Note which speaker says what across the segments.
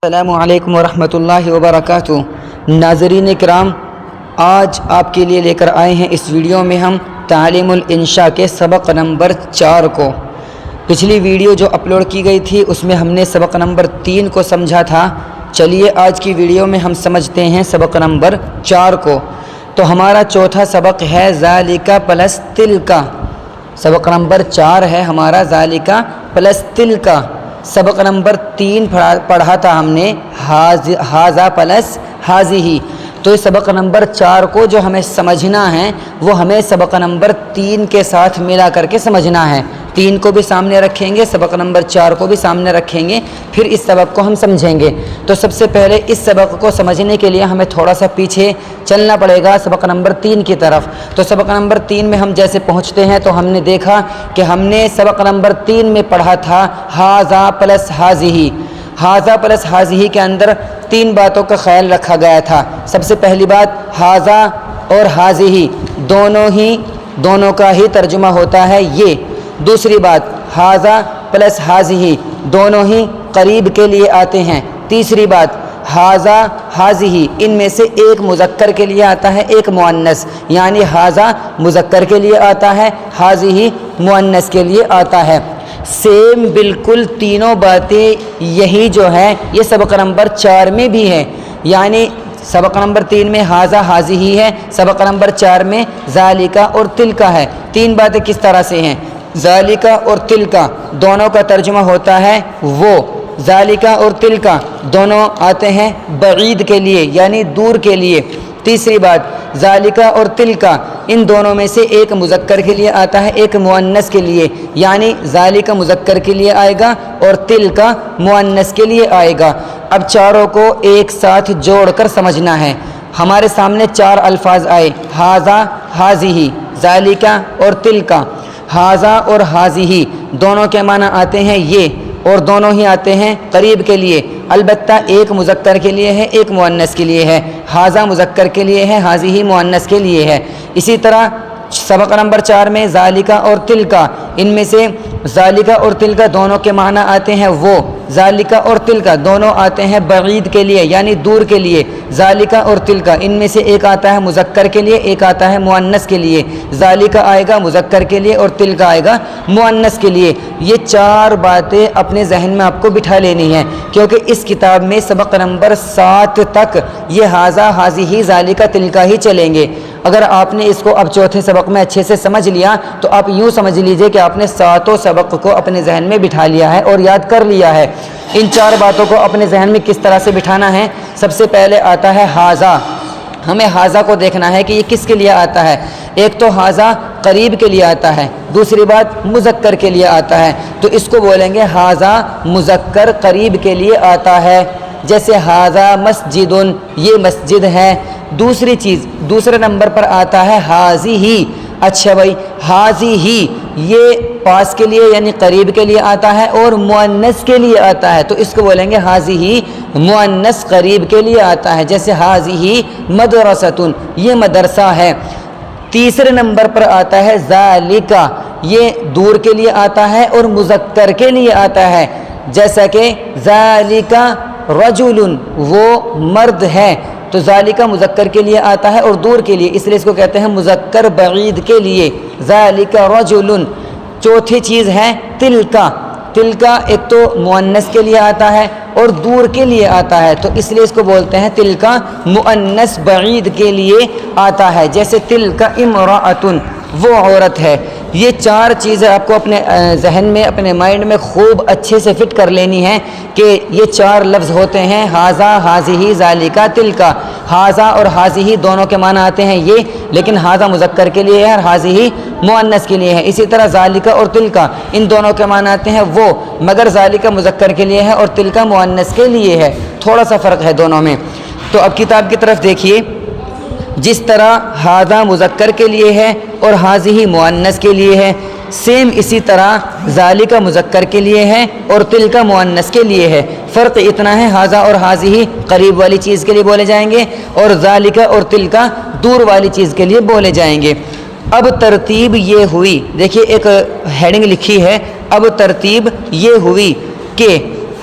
Speaker 1: السلام علیکم ورحمۃ اللہ وبرکاتہ۔ ناظرین کرام، آج آپ کے لیے لے کر آئے ہیں اس ویڈیو میں ہم تعلیم الانشاء کے سبق نمبر 4 کو۔ پچھلی ویڈیو جو اپلوڈ کی گئی تھی اس میں ہم نے سبق نمبر 3 کو سمجھا تھا۔ چلیے آج کی ویڈیو میں ہم سمجھتے ہیں سبق نمبر 4 کو۔ تو ہمارا چوتھا سبق ہے ذالکا پلس تلکا۔ سبق نمبر 4 ہے ہمارا ذالکا پلس تلکا۔ سبق نمبر 3 پڑھا تھا ہم نے ہاذا پلس ہازیہی۔ تو سبق نمبر 4 کو جو ہمیں سمجھنا ہے وہ ہمیں سبق نمبر 3 کے ساتھ ملا کر کے سمجھنا ہے۔ 3 کو بھی سامنے رکھیں گے، سبق نمبر 4 کو بھی سامنے رکھیں گے، پھر اس سبق کو ہم سمجھیں گے۔ تو سب سے پہلے اس سبق کو سمجھنے کے لیے ہمیں تھوڑا سا پیچھے چلنا پڑے گا سبق نمبر 3 کی طرف۔ تو سبق نمبر 3 میں ہم جیسے پہنچتے ہیں تو ہم نے دیکھا کہ ہم نے سبق نمبر 3 میں پڑھا تھا ہاذا پلس ہازیہی۔ ہاذا پلس ہازیہی کے اندر 3 باتوں کا خیال رکھا گیا تھا۔ سب سے پہلی بات، ہاذا اور ہازیہی دونوں کا ہی ترجمہ ہوتا ہے یہ۔ دوسری بات، ہاذا پلس ہازیہی دونوں ہی قریب کے لیے آتے ہیں۔ تیسری بات، ہاذا ہازیہی ان میں سے ایک مذکر کے لیے آتا ہے، ایک مؤنث، یعنی ہاذا مذکر کے لیے آتا ہے، ہازیہی مؤنث کے لیے آتا ہے۔ سیم بالکل تینوں باتیں یہی جو ہے یہ سبق نمبر 4 میں بھی ہے، یعنی سبق نمبر 3 میں ہاذا ہازیہی ہے، سبق نمبر 4 میں ذالکا اور تلکا ہے۔ 3 باتیں کس طرح سے ہیں؟ ذالکا اور تلکا دونوں کا ترجمہ ہوتا ہے وہ۔ ذالکا اور تلکا دونوں آتے ہیں بعید کے لیے، یعنی دور کے لیے۔ تیسری بات، ذالکا اور تلکا ان دونوں میں سے ایک مذکر کے لیے آتا ہے، ایک مؤنث کے لیے، یعنی ذالکا مذکر کے لیے آئے گا اور تلکا مؤنث کے لیے آئے گا۔ اب چاروں کو ایک ساتھ جوڑ کر سمجھنا ہے۔ ہمارے سامنے 4 الفاظ آئے، ہاذا ہازیہی، ذالکا اور تلکا۔ ہاذا اور ہازیہی دونوں کے معنی آتے ہیں یہ، اور دونوں ہی آتے ہیں قریب کے لیے، البتہ ایک مذکر کے لیے ہے، ایک مؤنث کے لیے ہے۔ ہاذا مذکر کے لیے ہے، ہازیہی مؤنث کے لیے ہے۔ اسی طرح سبق نمبر 4 میں ذالکا اور تلکا، ان میں سے ذالکا اور تلکا دونوں کے معنی آتے ہیں وہ۔ ذالکا اور تلکا دونوں آتے ہیں بعید کے لیے، یعنی دور کے لیے۔ ذالکا اور تلکا ان میں سے ایک آتا ہے مذکر کے لیے، ایک آتا ہے مؤنث کے لیے۔ ذالکا آئے گا مذکر کے لیے اور تلکا آئے گا مؤنث کے لیے۔ یہ 4 باتیں اپنے ذہن میں آپ کو بٹھا لینی ہیں، کیونکہ اس کتاب میں سبق نمبر 7 تک یہ ہاذا ہازیہی ذالکا تلکا ہی چلیں گے۔ اگر آپ نے اس کو اب چوتھے سبق میں اچھے سے سمجھ لیا تو آپ یوں سمجھ لیجئے کہ آپ نے 7 سبق کو اپنے ذہن میں بٹھا لیا ہے اور یاد کر لیا ہے۔ ان 4 باتوں کو اپنے ذہن میں کس طرح سے بٹھانا ہے؟ سب سے پہلے آتا ہے ہاذا۔ ہمیں ہاذا کو دیکھنا ہے کہ یہ کس کے لیے آتا ہے۔ ایک تو ہاذا قریب کے لیے آتا ہے، دوسری بات مذکر کے لیے آتا ہے، تو اس کو بولیں گے ہاذا مذکر قریب کے لیے آتا ہے۔ جیسے ہاذا مسجد، یہ مسجد ہے۔ دوسری چیز، دوسرے نمبر پر آتا ہے ہازیہی۔ اچھا بھائی، ہازیہی یہ پاس کے لیے یعنی قریب کے لیے آتا ہے اور مؤنث کے لیے آتا ہے، تو اس کو بولیں گے ہازیہی مؤنث قریب کے لیے آتا ہے۔ جیسے ہازیہی مدرستن، یہ مدرسہ ہے۔ تیسرے نمبر پر آتا ہے ذالکا، یہ دور کے لیے آتا ہے اور مذکر کے لیے آتا ہے۔ جیسا کہ ذالکا رجل، وہ مرد ہے، تو ذالکا مذکر کے لیے آتا ہے اور دور کے لیے، اس لیے اس کو کہتے ہیں مذکر بعید کے لیے، ذالکا رجل۔ چوتھی چیز ہے تلکا۔ تلکا ایک تو مؤنث کے لیے آتا ہے اور دور کے لیے آتا ہے، تو اس لیے اس کو بولتے ہیں تلکا مؤنث بعید کے لیے آتا ہے۔ جیسے تلکا امرأۃ، وہ عورت ہے۔ یہ 4 چیزیں آپ کو اپنے ذہن میں، اپنے مائنڈ میں خوب اچھے سے فٹ کر لینی ہیں کہ یہ 4 لفظ ہوتے ہیں ہاذا ہازیہی ذالکا تلکا۔ ہاذا اور ہازیہی دونوں کے معنی آتے ہیں یہ، لیکن ہاذا مذکر کے لیے ہے اور ہازیہی مؤنث کے لیے ہے۔ اسی طرح ذالکا اور تلکا ان دونوں کے معنی آتے ہیں وہ، مگر ذالکا مذکر کے لیے ہے اور تلکا مؤنث کے لیے ہے، تھوڑا سا فرق ہے دونوں میں۔ تو اب کتاب کی طرف دیکھیے، جس طرح ہاذا مذکر کے لیے ہے اور ہازیہی مؤنث کے لیے ہے، سیم اسی طرح ذالکا مذکر کے لیے ہے اور تلکا مؤنث کے لیے ہے۔ فرق اتنا ہے، ہاذا اور ہازیہی قریب والی چیز کے لیے بولے جائیں گے اور ذالکا اور تلکا دور والی چیز کے لیے بولے جائیں گے۔ اب ترتیب یہ ہوئی، دیکھیے ایک ہیڈنگ لکھی ہے، اب ترتیب یہ ہوئی کہ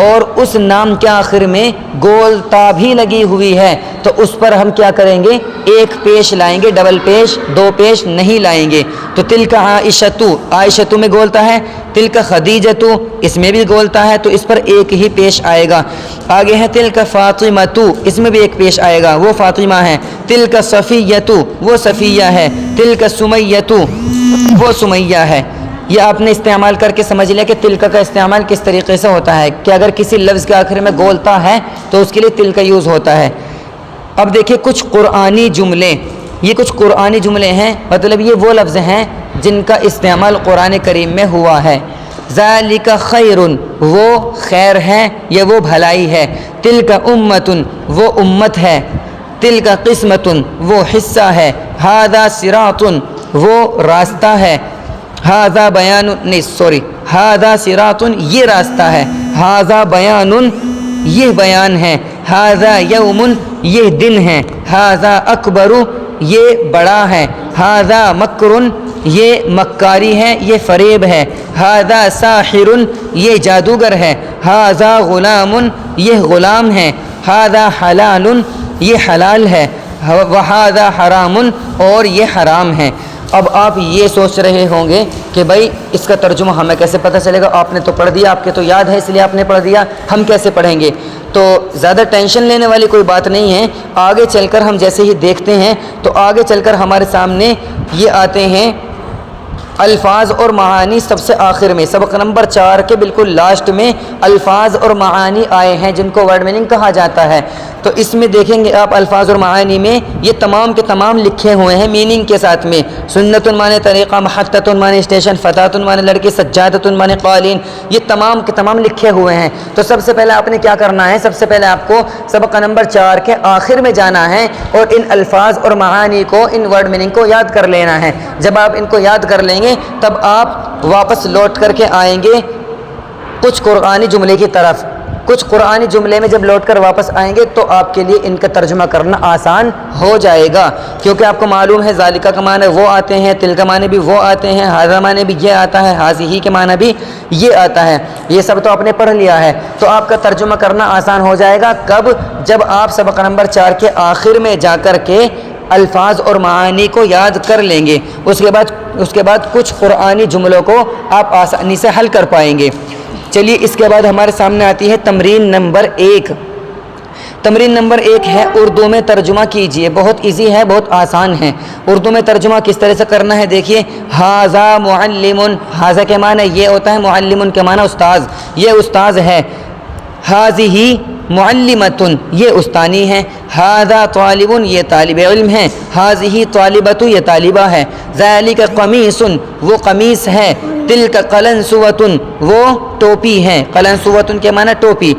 Speaker 1: اور اس نام کے آخر میں گول تا بھی لگی ہوئی ہے تو اس پر ہم کیا کریں گے؟ ایک پیش لائیں گے، ڈبل پیش، دو پیش نہیں لائیں گے۔ تو تلک عائشۃ، عائشۃ میں گولتا ہے، تلک خدیجۃ اس میں بھی گولتا ہے تو اس پر ایک ہی پیش آئے گا۔ آگے ہے تلک فاطمۃ، اس میں بھی ایک پیش آئے گا، وہ فاطمہ ہے۔ تلک صفیۃ، وہ صفیہ ہے۔ تلک سمیۃ، وہ سمیہ ہے۔ یہ آپ نے استعمال کر کے سمجھ لیا کہ تلک کا استعمال کس طریقے سے ہوتا ہے، کہ اگر کسی لفظ کے آخر میں گولتا ہے تو اس کے لیے تلک یوز ہوتا ہے۔ اب دیکھیں کچھ قرآنی جملے، یہ کچھ قرآنی جملے ہیں، مطلب یہ وہ لفظ ہیں جن کا استعمال قرآن کریم میں ہوا ہے۔ ذالک خیر، وہ خیر ہے یا وہ بھلائی ہے۔ تلک امۃ، وہ امت ہے۔ تلک قسمۃ، وہ حصہ ہے۔ ھذا صراط، وہ راستہ ہے۔ ھذا بیان، نہیں سوری، ھذا صراط، یہ راستہ ہے۔ ھذا بیان، یہ بیان ہے۔ ھذا یوم، یہ دن ہے۔ ھذا اکبر، یہ بڑا ہے۔ ھذا مکر، یہ مکاری ہے، یہ فریب ہے۔ ھذا ساحر، یہ جادوگر ہے۔ ھذا غلام، یہ غلام ہے۔ ھذا حلال، یہ حلال ہے۔ وھذا حرام، اور یہ حرام ہے۔ اب آپ یہ سوچ رہے ہوں گے کہ بھائی اس کا ترجمہ ہمیں کیسے پتہ چلے گا؟ آپ نے تو پڑھ دیا، آپ کے تو یاد ہے اس لیے آپ نے پڑھ دیا، ہم کیسے پڑھیں گے؟ تو زیادہ ٹینشن لینے والی کوئی بات نہیں ہے۔ آگے چل کر ہم جیسے ہی دیکھتے ہیں تو آگے چل کر ہمارے سامنے یہ آتے ہیں الفاظ اور معانی سب سے آخر میں، سبق نمبر 4 کے بالکل لاسٹ میں الفاظ اور معانی آئے ہیں جن کو ورڈ میننگ کہا جاتا ہے۔ تو اس میں دیکھیں گے آپ الفاظ اور معانی میں یہ تمام کے تمام لکھے ہوئے ہیں میننگ کے ساتھ میں۔ سنت مانے طریقہ، محطت مانے اسٹیشن، فتات مانے لڑکی، سجادت مانے قالین، یہ تمام کے تمام لکھے ہوئے ہیں۔ تو سب سے پہلے آپ نے کیا کرنا ہے؟ سب سے پہلے آپ کو سبق نمبر 4 کے آخر میں جانا ہے اور ان الفاظ اور معانی کو، ان ورڈ میننگ کو یاد کر لینا ہے۔ جب آپ ان کو یاد کر لیں گے تب آپ واپس لوٹ کر کے آئیں گے کچھ قرآنی جملے کی طرف۔ کچھ قرآنی جملے میں جب لوٹ کر واپس آئیں گے تو آپ کے لیے ان کا ترجمہ کرنا آسان ہو جائے گا، کیونکہ آپ کو معلوم ہے ذالکہ کا معنی وہ آتے ہیں، تل کا معنی بھی وہ آتے ہیں، ھذا معنی بھی یہ آتا ہے، ھذہ کے معنی بھی یہ آتا ہے۔ یہ سب تو آپ نے پڑھ لیا ہے تو آپ کا ترجمہ کرنا آسان ہو جائے گا۔ کب؟ جب آپ سبق نمبر 4 کے آخر میں جا کر کے الفاظ اور معانی کو یاد کر لیں گے، اس کے بعد کچھ قرآنی جملوں کو آپ آسانی سے حل کر پائیں گے۔ چلیے اس کے بعد ہمارے سامنے آتی ہے تمرین نمبر 1۔ تمرین نمبر 1 ہے اردو میں ترجمہ کیجئے۔ بہت ایزی ہے، بہت آسان ہے۔ اردو میں ترجمہ کس طرح سے کرنا ہے دیکھیے۔ ھذا معلم، ھذا کے معنی یہ ہوتا ہے، معلم کے معنی استاذ، یہ استاذ ہے۔ ھذہ معلمۃ، یہ استانی ہے۔ ھذا طالب، یہ طالب علم ہے۔ ھذہ طالبۃ، یہ طالبہ ہے۔ ذالک قمیص، وہ قمیص ہے۔ تلک قلنسوۃ، وہ ٹوپی ہے۔ قلنسوۃ کے معنی ٹوپی۔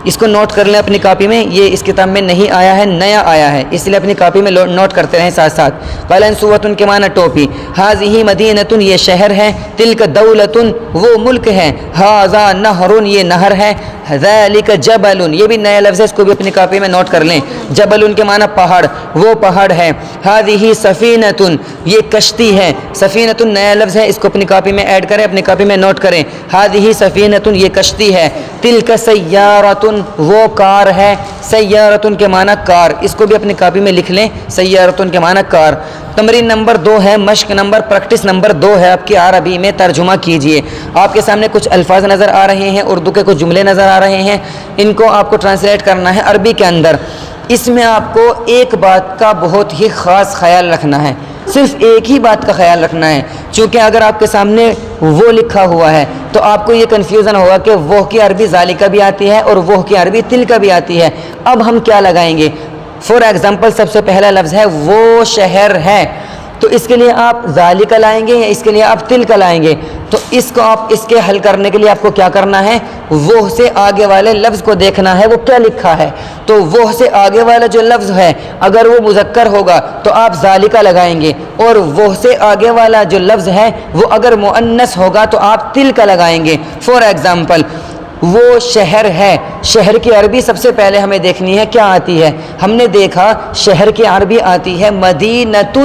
Speaker 1: اس کو نوٹ کر لیں اپنی کاپی میں، یہ اس کتاب میں نہیں آیا ہے، نیا آیا ہے، اس لیے اپنی کاپی میں نوٹ کرتے رہیں ساتھ ساتھ۔ قلنسوۃ کے معنی ٹوپی۔ ھذہ مدینۃ، یہ شہر ہے۔ تلک دولۃ، وہ ملک ہے۔ ھذا نہر، یہ نہر ہے۔ ذالک جبل، یہ بھی نیا لفظ ہے، اس کو بھی اپنی کاپی میں نوٹ کر لیں۔ جبل کے معنی پہاڑ، وہ پہاڑ ہے۔ ھذہ سفینۃ، یہ کشتی ہے۔ سفینۃ نیا لفظ ہے، اس کو اپنی کاپی میں ایڈ کریں، اپنی کاپی میں نوٹ کریں۔ ھذہ سفینۃ، یہ کشتی ہے۔ تلک سیارۃ، وہ کار ہے۔ سیارۃ کے معنی کار، اس کو بھی اپنی کاپی میں لکھ لیں، سیارۃ کے معنی کار۔ تمرین نمبر 2 ہے، مشق نمبر، پریکٹس نمبر 2 ہے آپ کی، عربی میں ترجمہ کیجئے۔ آپ کے سامنے کچھ الفاظ نظر آ رہے ہیں، اردو کے کچھ جملے نظر آ رہے ہیں، ان کو آپ کو ٹرانسلیٹ کرنا ہے عربی کے اندر۔ اس میں آپ کو ایک بات کا بہت ہی خاص خیال رکھنا ہے، صرف ایک ہی بات کا خیال رکھنا ہے، چونکہ اگر آپ کے سامنے وہ لکھا ہوا ہے تو آپ کو یہ کنفیوژن ہوگا کہ وہ کی عربی ذالکہ بھی آتی ہے اور وہ کی عربی تلکہ بھی آتی ہے، اب ہم کیا لگائیں گے؟ فور ایگزامپل سب سے پہلا لفظ ہے وہ شہر ہے، تو اس کے لیے آپ ذالکہ لائیں گے یا اس کے لیے آپ تلکہ لائیں گے؟ تو اس کو آپ اس کے حل کرنے کے لیے آپ کو کیا کرنا ہے؟ وہ سے آگے والے لفظ کو دیکھنا ہے وہ کیا لکھا ہے، تو وہ سے آگے والا جو لفظ ہے اگر وہ مذکر ہوگا تو آپ ذالکہ لگائیں گے، اور وہ سے آگے والا جو لفظ ہے وہ اگر مؤنث ہوگا تو آپ تلکہ لگائیں گے۔ فور ایگزامپل وہ شہر ہے، شہر کی عربی سب سے پہلے ہمیں دیکھنی ہے کیا آتی ہے۔ ہم نے دیکھا شہر کی عربی آتی ہے مدینۃ،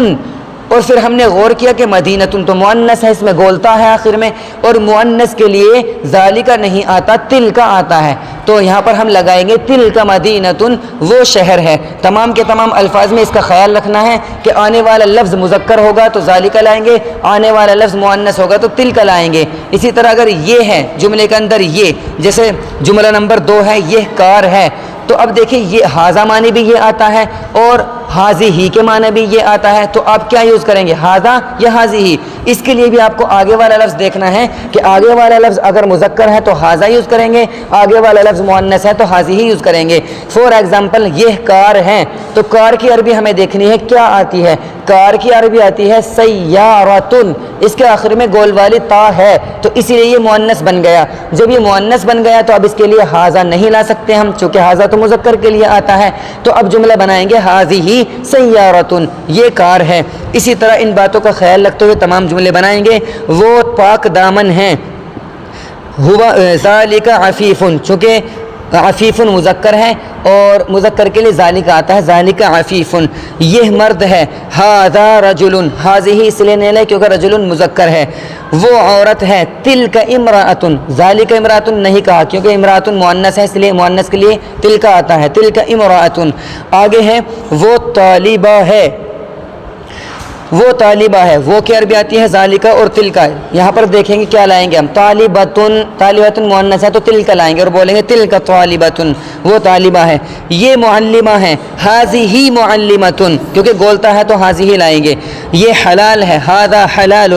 Speaker 1: اور اور پھر ہم نے غور کیا کہ مدینتن تو مؤنث ہے، اس میں گولتا ہے آخر میں، اور مؤنث کے لیے ذالک نہیں آتا، تلک آتا ہے، تو یہاں پر ہم لگائیں گے تلک مدینتن، وہ شہر ہے۔ تمام کے تمام الفاظ میں اس کا خیال رکھنا ہے کہ آنے والا لفظ مذکر ہوگا تو ذالک لائیں گے، آنے والا لفظ مؤنث ہوگا تو تلک لائیں گے۔ اسی طرح اگر یہ ہے جملے کے اندر یہ، جیسے جملہ نمبر 2 ہے یہ کار ہے، تو اب دیکھیں یہ ہاذا معنی بھی یہ آتا ہے اور حاضی ہی کے معنی بھی یہ آتا ہے، تو آپ کیا یوز کریں گے، ہاذا یا حاضی ہی؟ اس کے لیے بھی آپ کو آگے والا لفظ دیکھنا ہے کہ آگے والا لفظ اگر مذکر ہے تو ہاذا یوز کریں گے، آگے والا لفظ مؤنث ہے تو حاضی ہی یوز کریں گے۔ فور ایگزامپل یہ کار ہے، تو کار کی عربی ہمیں دیکھنی ہے کیا آتی ہے، کار کی عربی آتی ہے سیارتن، اس کے آخر میں گول والی تا ہے، تو اسی لیے یہ مؤنث بن گیا۔ جب یہ مؤنث بن گیا تو اب اس کے لیے ہاذا نہیں لا سکتے ہم، چونکہ ہاذا تو مذکر کے لیے آتا ہے، تو اب جملہ بنائیں گے حاذہ سیارتن، یہ کار ہے۔ اسی طرح ان باتوں کا خیال رکھتے ہوئے تمام جملے بنائیں گے۔ وہ پاک دامن ہیں، ہوا ذالک عفیفن، چونکہ عفیفن مذکر ہے اور مذکر کے لیے ذالک آتا ہے، ذالک عفیفن، یہ مرد ہے۔ ھذا رجل، حاذہ اس لیے نہیں لے کیونکہ رجل مذکر ہے، وہ عورت ہے۔ تلک امرأۃ، ذالک امرأۃ نہیں کہا کیونکہ امرأۃ مؤنث ہے، اس لیے مؤنث کے لیے تلک آتا ہے، تلک امرأۃ۔ آگے ہے وہ طالبہ ہے، وہ طالبہ ہے، وہ کی عربی آتی ہے ذالکہ اور تلکہ۔ یہاں پر دیکھیں گے کیا لائیں گے ہم، طالبۃن، طالبۃن مؤنث ہے تو تلکہ لائیں گے اور بولیں گے تلکہ طالبۃن، وہ طالبہ ہے۔ یہ معلمہ ہے، ھذہ معلمۃ، کیونکہ گولتا ہے تو ھذہ لائیں گے۔ یہ حلال ہے، ھذا حلال،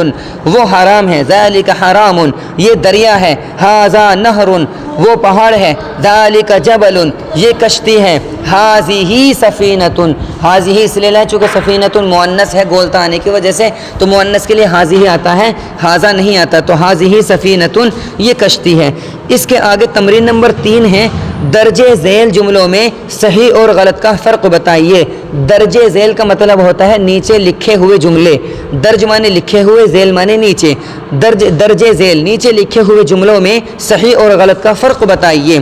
Speaker 1: وہ حرام ہے، ذالک حرام، یہ دریا ہے، ھذا نہر، وہ پہاڑ ہے، ذالک جبل، یہ کشتی ہے، ھذہ سفینۃ، ھذہ اس لیے لائیں چونکہ سفینۃ مؤنث ہے گولتا آنے کی وجہ سے، تو مؤنث کے لیے ھذہ آتا ہے، ھذا نہیں آتا، تو ھذہ سفینۃ، یہ کشتی ہے۔ اس کے آگے تمرین نمبر 3 ہے، درجے ذیل جملوں میں صحیح اور غلط کا فرق بتائیے۔ درجے ذیل کا مطلب ہوتا ہے نیچے لکھے ہوئے جملے، درج مانے لکھے ہوئے، ذیل مانے نیچے، درجے ذیل نیچے لکھے ہوئے جملوں میں صحیح اور غلط کا فرق بتائیے۔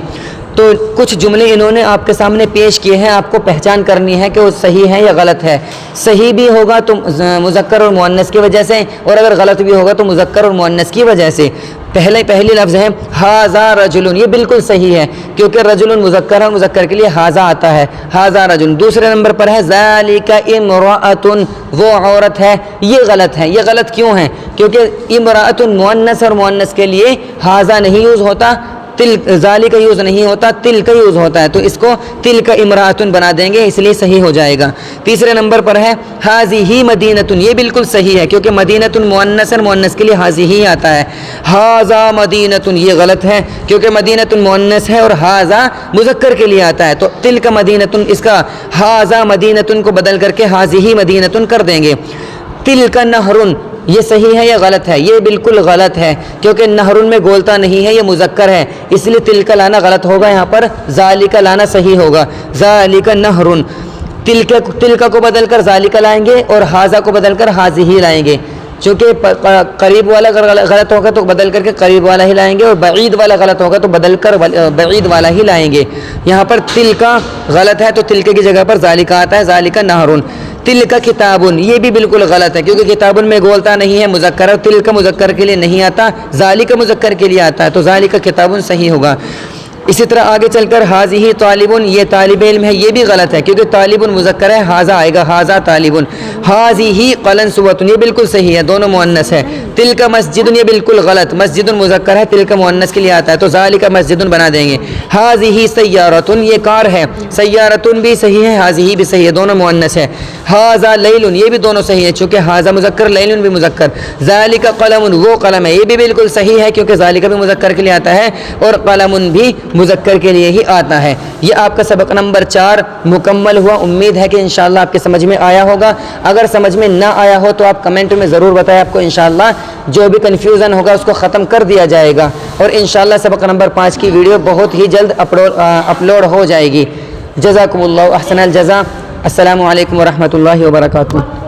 Speaker 1: تو کچھ جملے انہوں نے آپ کے سامنے پیش کیے ہیں، آپ کو پہچان کرنی ہے کہ وہ صحیح ہے یا غلط ہے۔ صحیح بھی ہوگا تو مذکر اور مؤنث کی وجہ سے، اور اگر غلط بھی ہوگا تو مذکر اور مؤنث کی وجہ سے۔ پہلی لفظ ہے ھذا رجل، یہ بالکل صحیح ہے کیونکہ رجل مذکر ہے، مذکر کے لیے ھذا آتا ہے، ھذا رجل۔ دوسرے نمبر پر ہے ذالک امرأۃ، وہ عورت ہے، یہ غلط ہے۔ یہ غلط کیوں ہے؟ کیونکہ امرأۃ مؤنث اور مؤنث کے لیے ھذا نہیں یوز ہوتا، ذالک یوز نہیں ہوتا، تلک یوز ہوتا ہے، تو اس کو تلک امرأۃ بنا دیں گے، اس لیے صحیح ہو جائے گا۔ تیسرے نمبر پر ہے ھذہ مدینۃ، یہ بالکل صحیح ہے کیونکہ مدینۃ مؤنث اور مؤنث کے لیے ھذہ آتا ہے۔ ھذا مدینۃ، یہ غلط ہے کیونکہ مدینۃ مؤنث ہے اور ھذا مذکر کے لیے آتا ہے، تو تلک مدینۃ، اس کا ھذا مدینۃ کو بدل کر کے ھذہ مدینۃ کر دیں گے۔ تلک نہر، یہ صحیح ہے یا غلط ہے؟ یہ بالکل غلط ہے کیونکہ نہر میں گولتا نہیں ہے، یہ مذکر ہے، اس لیے تلک لانا غلط ہوگا، یہاں پر ذالک لانا صحیح ہوگا۔ ذالک نہر، تلک کو بدل کر ذالک لائیں گے اور ھذا کو بدل کر ھذہ لائیں گے، چونکہ قریب والا اگر غلط ہوگا تو بدل کر کے قریب والا ہی لائیں گے، اور بعید والا غلط ہوگا تو بدل کر بعید والا ہی لائیں گے۔ یہاں پر تلک غلط ہے تو تلک کی جگہ پر ذالک آتا ہے، ذالک نہر۔ تلک کتاب، یہ بھی بالکل غلط ہے کیونکہ کتاب میں گولتا نہیں ہے، مذکر ہے، تلک مذکر کے لیے نہیں آتا، ذالک مذکر کے لیے آتا ہے، تو ذالک کتاب صحیح ہوگا۔ اسی طرح آگے چل کر ھذہ طالب، یہ طالب علم ہے، یہ بھی غلط ہے کیونکہ طالب مذکر ہے، ھذا آئے گا، ھذا طالب۔ ھذہ قلنسوۃ، یہ بالکل صحیح ہے، دونوں مؤنث ہے۔ تلک مسجد، یہ بالکل غلط، مسجد مذکر ہے، تلک مؤنث کے لیے آتا ہے، تو ذالک مسجد بنا دیں گے۔ ھذہ سیارۃ، یہ کار ہے، سیارۃ بھی صحیح ہے، ھذہ بھی صحیح ہے، دونوں مؤنث ہے۔ ھذا لیل، یہ بھی دونوں صحیح ہے چونکہ ھذا مذکر، لیل بھی مذکر۔ ذالک قلم، وہ قلم ہے، یہ بھی بالکل صحیح ہے کیونکہ ذالک بھی مذکر کے لیے آتا ہے اور قلم بھی مذکر کے لیے ہی آتا ہے۔ یہ آپ کا سبق نمبر 4 مکمل ہوا، امید ہے کہ انشاءاللہ آپ کے سمجھ میں آیا ہوگا۔ اگر سمجھ میں نہ آیا ہو تو آپ کمنٹ میں ضرور بتائیں، آپ کو انشاءاللہ جو بھی کنفیوژن ہوگا اس کو ختم کر دیا جائے گا، اور انشاءاللہ سبق نمبر 5 کی ویڈیو بہت ہی جلد اپلوڈ ہو جائے گی۔ جزاکم اللہ احسن الجزا۔ السلام علیکم ورحمۃ اللہ وبرکاتہ۔